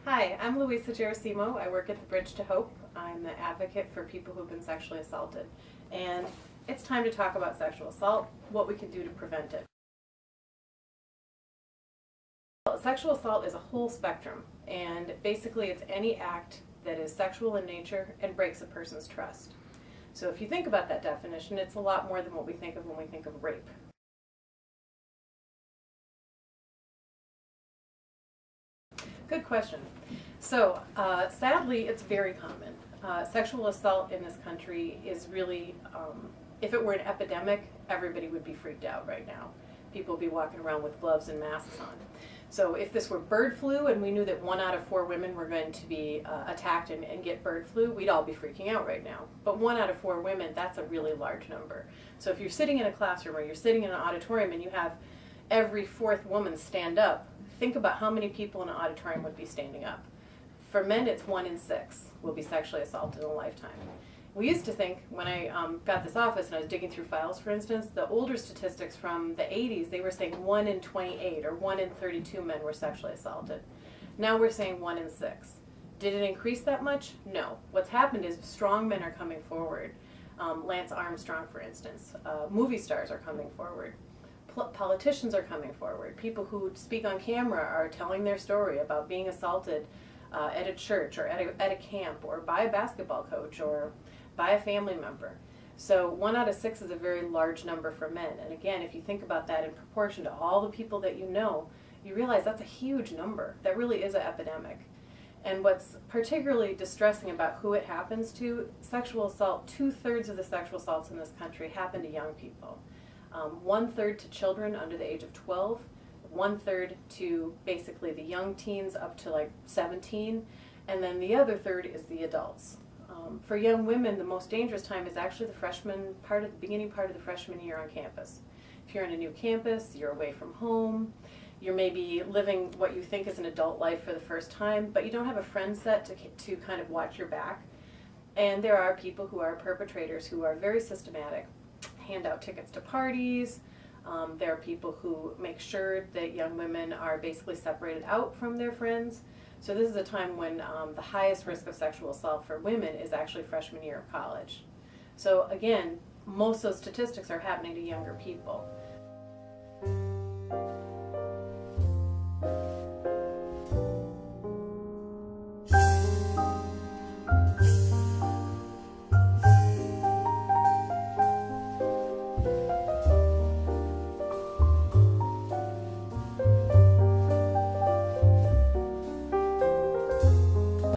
Hi, I'm Louisa Gerasimo. I work at the Bridge to Hope. I'm the advocate for people who've been sexually assaulted. And it's time to talk about sexual assault, what we can do to prevent it. Sexual assault is a whole spectrum, and basically it's any act that is sexual in nature and breaks a person's trust. So if you think about that definition, it's a lot more than what we think of when we think of rape. Good question. So sadly, it's very common. Sexual assault in this country is really, if it were an epidemic, everybody would be freaked out right now. People would be walking around with gloves and masks on. So if this were bird flu and we knew that 1 out of 4 women were going to be attacked and get bird flu, we'd all be freaking out right now. But 1 out of 4 women, that's a really large number. So if you're sitting in a classroom or you're sitting in an auditorium and you have every 4th woman stand up, think about how many people in an auditorium would be standing up. For men, it's 1 in 6 will be sexually assaulted in a lifetime. We used to think, when I got this office and I was digging through files, for instance, the older statistics from the 80s, they were saying 1 in 28 or 1 in 32 men were sexually assaulted. Now we're saying 1 in 6. Did it increase that much? No. What's happened is strong men are coming forward. Lance Armstrong, for instance. Movie stars are coming forward. Politicians are coming forward. People who speak on camera are telling their story about being assaulted at a church or at a camp or by a basketball coach or by a family member. So 1 out of 6 is a very large number for men. And again, if you think about that in proportion to all the people that you know, you realize that's a huge number. That really is an epidemic. And what's particularly distressing about who it happens to, sexual assault, 2/3 of the sexual assaults in this country happen to young people. 1/3 to children under the age of 12, 1/3 to basically the young teens up to like 17, and then the other third is the adults. For young women, the most dangerous time is actually the beginning part of the freshman year on campus. If you're on a new campus, you're away from home, you're maybe living what you think is an adult life for the first time, but you don't have a friend set to kind of watch your back. And there are people who are perpetrators who are very systematic, hand out tickets to parties. There are people who make sure that young women are basically separated out from their friends. So this is a time when the highest risk of sexual assault for women is actually freshman year of college. So again, most of those statistics are happening to younger people.